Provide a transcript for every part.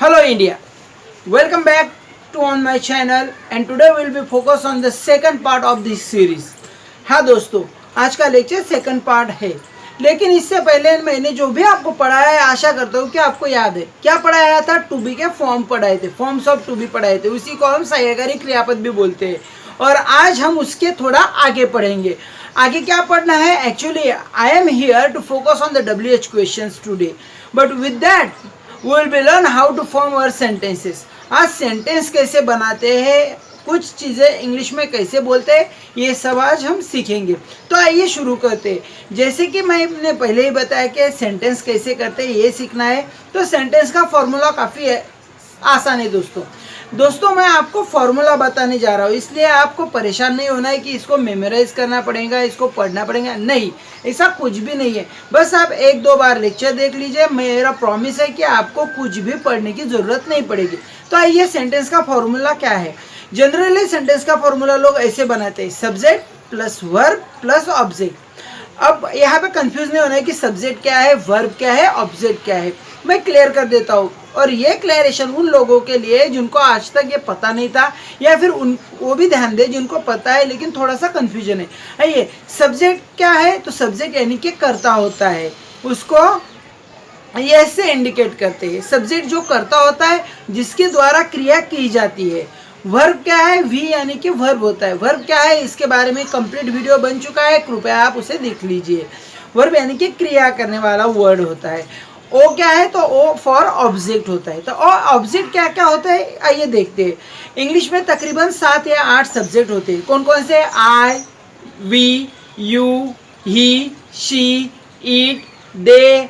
Hello India, welcome back to on my channel and today we will be focused on the second part of this series। हाँ दोस्तों, आज का lecture second part है, लेकिन इससे पहले मैंने जो भी आपको पढ़ाया है आशा करता हूँ कि आपको याद है। क्या पढ़ाया था? टू बी के फॉर्म पढ़ाए थे, फॉर्म्स ऑफ टू बी पढ़ाए थे, उसी को हम सहायकारी क्रियापद भी बोलते हैं। और आज हम उसके थोड़ा आगे पढ़ेंगे। आगे क्या पढ़ना है? Actually I am here to focus on the WH questions today, but with that we will be learn how to form our sentences। आज सेंटेंस कैसे बनाते हैं, कुछ चीज़ें इंग्लिश में कैसे बोलते हैं, ये सब आज हम सीखेंगे। तो आइए शुरू करते हैं। जैसे कि मैंने पहले ही बताया कि सेंटेंस कैसे करते हैं ये सीखना है। तो सेंटेंस का फॉर्मूला काफ़ी आसान है दोस्तों मैं आपको फॉर्मूला बताने जा रहा हूँ, इसलिए आपको परेशान नहीं होना है कि इसको मेमोराइज करना पड़ेगा, इसको पढ़ना पड़ेगा। नहीं, ऐसा कुछ भी नहीं है। बस आप एक दो बार लेक्चर देख लीजिए, मेरा प्रॉमिस है कि आपको कुछ भी पढ़ने की ज़रूरत नहीं पड़ेगी। तो आइए, सेंटेंस का फॉर्मूला क्या है। जनरली सेंटेंस का फॉर्मूला लोग ऐसे बनाते हैं, subject plus verb plus object. अब यहाँ पे कंफ्यूज नहीं होना है कि सब्जेक्ट क्या है, वर्ब क्या है, ऑब्जेक्ट क्या है। मैं क्लियर कर देता हूँ, और ये क्लियरेशन उन लोगों के लिए जिनको आज तक ये पता नहीं था, या फिर वो भी ध्यान दे जिनको पता है लेकिन थोड़ा सा कंफ्यूजन है। आइए, सब्जेक्ट क्या है? तो सब्जेक्ट यानी कि कर्ता होता है, उसको ये ऐसे इंडिकेट करते हैं। सब्जेक्ट जो कर्ता होता है, जिसके द्वारा क्रिया की जाती है। वर्ब क्या है? वी यानी कि वर्ब होता है। वर्ब क्या है, इसके बारे में कंप्लीट वीडियो बन चुका है, कृपया आप उसे देख लीजिए। वर्ब यानी कि क्रिया करने वाला वर्ड होता है। ओ क्या है? तो ओ फॉर ऑब्जेक्ट होता है। तो ऑब्जेक्ट क्या क्या होता है, आइए देखते हैं। इंग्लिश में तकरीबन 7 या 8 सब्जेक्ट होते हैं। कौन कौन से? I, we, you, he, she, it, they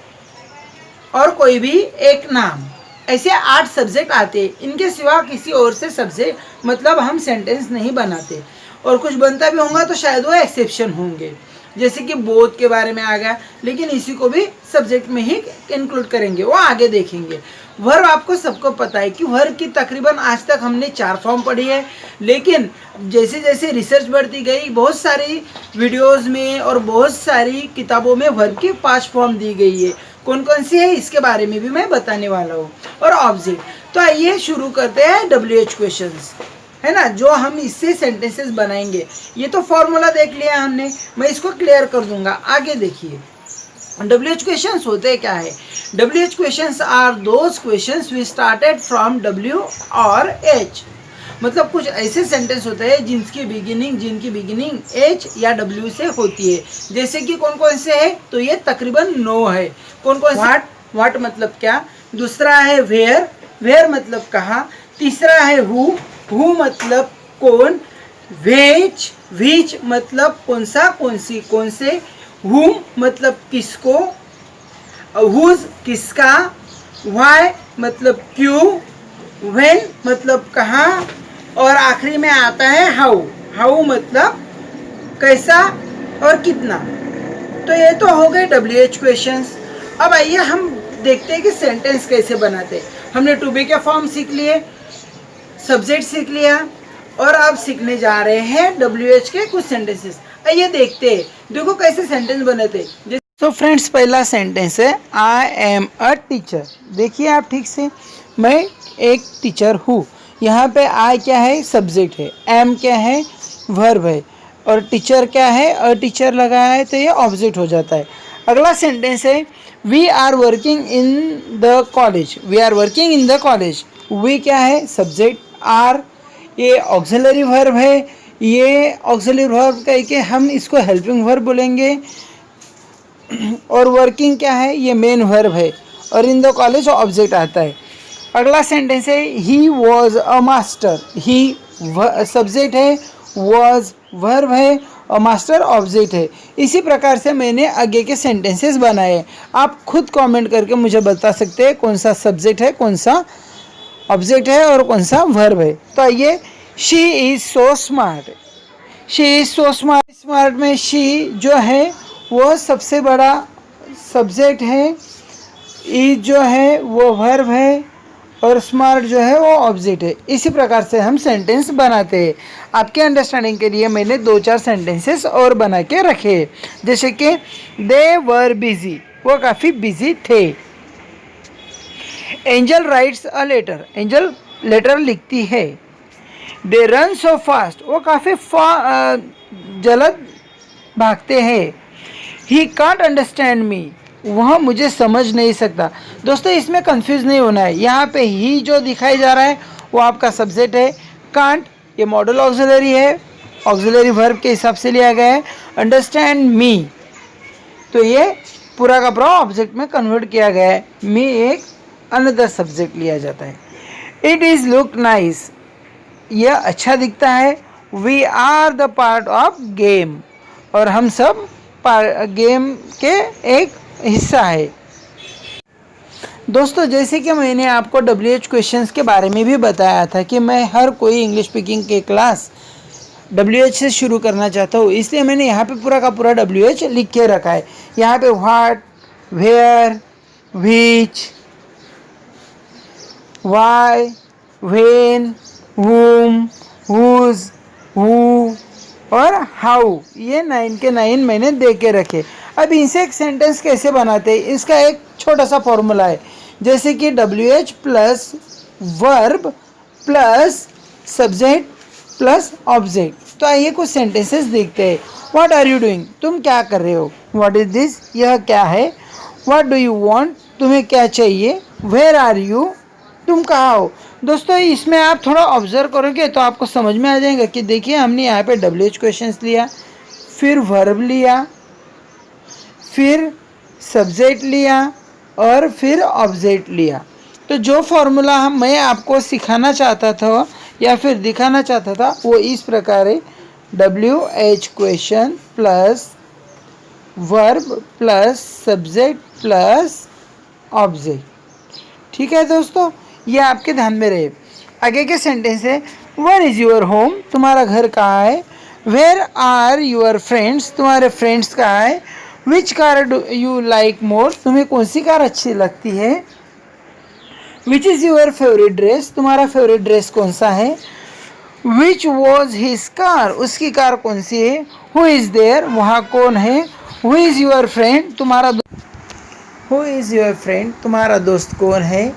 और कोई भी एक नाम, ऐसे 8 सब्जेक्ट आते हैं। इनके सिवा किसी और से सब्जेक्ट मतलब हम सेंटेंस नहीं बनाते, और कुछ बनता भी होगा तो शायद वो एक्सेप्शन होंगे, जैसे कि बोथ के बारे में आ गया, लेकिन इसी को भी सब्जेक्ट में ही इंक्लूड करेंगे, वो आगे देखेंगे। वर्ब आपको सबको पता है कि वर्ब की तकरीबन आज तक हमने 4 फॉर्म पढ़ी है, लेकिन जैसे जैसे रिसर्च बढ़ती गई, बहुत सारी वीडियोस में और बहुत सारी किताबों में वर्ब की 5 फॉर्म दी गई है। कौन कौन सी है इसके बारे में भी मैं बताने वाला हूँ। और ऑब्जेक्ट, तो आइए शुरू करते हैं WH क्वेश्चंस, है ना, जो हम इससे सेंटेंसेस बनाएंगे। ये तो फॉर्मूला देख लिया हमने, मैं इसको क्लियर कर दूंगा। आगे देखिए, WH क्वेश्चंस होते क्या है? WH questions are those questions we started from W और H। मतलब कुछ ऐसे सेंटेंस होते हैं जिनकी बिगिनिंग H या W से होती है। जैसे कि कौन कौन से है? तो ये तकरीबन 9 है। कौन कौन से? व्हाट मतलब क्या, दूसरा है वेयर मतलब कहाँ, तीसरा है हु मतलब कौन, विच मतलब कौन सा, कौन से, हुम मतलब किसको, हुज किसका, व्हाई मतलब क्यों, व्हेन मतलब कहाँ, और आखिरी में आता है हाउ मतलब कैसा और कितना। तो ये तो हो गए WH क्वेश्चंस। अब आइए हम देखते हैं कि सेंटेंस कैसे बनाते हैं। हमने टू बी के फॉर्म सीख लिए, सब्जेक्ट सीख लिया, और अब सीखने जा रहे हैं WH के कुछ सेंटेंसेस। आइए देखते हैं, देखो कैसे सेंटेंस बनाते हैं। तो फ्रेंड्स, पहला सेंटेंस है आई एम अ टीचर। देखिए आप ठीक से, मैं एक टीचर हूँ। यहाँ पे आई क्या है? सब्जेक्ट है। एम क्या है? वर्ब है। और टीचर क्या है? अ टीचर लगाया है तो ये ऑब्जेक्ट हो जाता है। अगला सेंटेंस है we are working in the college. We are working in the college. We क्या है? सब्जेक्ट। आर ये ऑक्सिलरी वर्ब है। ये ऑक्सिलरी वर्ब कह के हम इसको हेल्पिंग वर्ब बोलेंगे। और वर्किंग क्या है? ये मेन वर्ब है। और इन द कॉलेज ऑब्जेक्ट आता है। अगला सेंटेंस है he was a master. He subject है, वॉज वर्ब है, और मास्टर ऑब्जेक्ट है। इसी प्रकार से मैंने आगे के सेंटेंसेस बनाए। आप खुद कमेंट करके मुझे बता सकते हैं कौन सा सब्जेक्ट है, कौन सा ऑब्जेक्ट है और कौन सा वर्ब है। तो आइए, she is so smart. She is so smart. Smart में शी जो है वो सबसे बड़ा सब्जेक्ट है, इज जो है वो वर्ब है, और स्मार्ट जो है वो ऑब्जेक्ट है। इसी प्रकार से हम सेंटेंस बनाते हैं। आपके अंडरस्टैंडिंग के लिए मैंने 2-4 सेंटेंसेस और बना के रखे, जैसे कि दे वर बिजी, वो काफ़ी बिजी थे। Angel writes a letter, Angel letter लिखती है। दे रन सो फास्ट, वो काफ़ी जल्द भागते हैं। ही कांट अंडरस्टैंड मी, वह मुझे समझ नहीं सकता। दोस्तों इसमें कंफ्यूज नहीं होना है। यहाँ पे ही जो दिखाई जा रहा है वो आपका सब्जेक्ट है। कांट ये मॉडल ऑक्सिलरी है, ऑक्सिलरी वर्ब के हिसाब से लिया गया है। अंडरस्टैंड मी तो ये पूरा का पूरा ऑब्जेक्ट में कन्वर्ट किया गया है। मी एक अनदर सब्जेक्ट लिया जाता है। इट इज़ लुक नाइस, यह अच्छा दिखता है। We are the part of game, और हम सब गेम के एक हिस्सा है। दोस्तों जैसे कि मैंने आपको WH क्वेश्चंस के बारे में भी बताया था कि मैं हर कोई इंग्लिश स्पीकिंग के क्लास WH से शुरू करना चाहता हूँ, इसलिए मैंने यहाँ पे पूरा का पूरा WH लिख के रखा है। यहाँ पे what, where, which, why, when, whom, whose, who और हाउ, ये 9 के 9 मैंने दे के रखे। अब इनसे एक सेंटेंस कैसे बनाते हैं, इसका एक छोटा सा फॉर्मूला है। जैसे कि WH plus verb plus subject plus object. तो आइए कुछ सेंटेंसेस देखते हैं। व्हाट आर यू डूइंग, तुम क्या कर रहे हो। व्हाट इज दिस, यह क्या है। व्हाट डू यू वांट, तुम्हें क्या चाहिए। वेयर आर यू, तुम कहाँ हो। दोस्तों इसमें आप थोड़ा ऑब्जर्व करोगे तो आपको समझ में आ जाएगा कि देखिए हमने यहाँ पे WH क्वेश्चंस लिया, फिर वर्ब लिया, फिर सब्जेक्ट लिया और फिर ऑब्जेक्ट लिया। तो जो फॉर्मूला मैं आपको सिखाना चाहता था या फिर दिखाना चाहता था वो इस प्रकार है। WH question plus verb plus subject plus object. ठीक है दोस्तों, ये आपके ध्यान में रहे। आगे के सेंटेंस है वेयर इज़ योर होम, तुम्हारा घर कहाँ है। वेयर आर योर फ्रेंड्स, तुम्हारे फ्रेंड्स कहाँ है। Which car do you like more, तुम्हें कौन सी कार अच्छी लगती है। Which is your favourite dress, तुम्हारा फेवरेट ड्रेस कौन सा है। विच वॉज हिज कार, उसकी कार कौन सी है। हु इज़ देयर, वहाँ कौन है। Who is your friend, who is your friend, तुम्हारा दोस्त कौन है।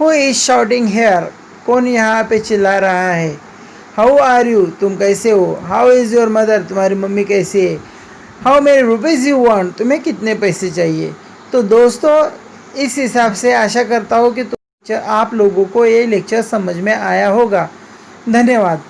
हु इज़ शाउटिंग हेयर, कौन यहाँ पे चिल्ला रहा है। हाउ आर यू, तुम कैसे हो। हाउ इज़ योर मदर, तुम्हारी मम्मी कैसी है। How many rupees you want, तुम्हें कितने पैसे चाहिए। तो दोस्तों इस हिसाब से आशा करता हूँ कि आप लोगों को ये लेक्चर समझ में आया होगा। धन्यवाद।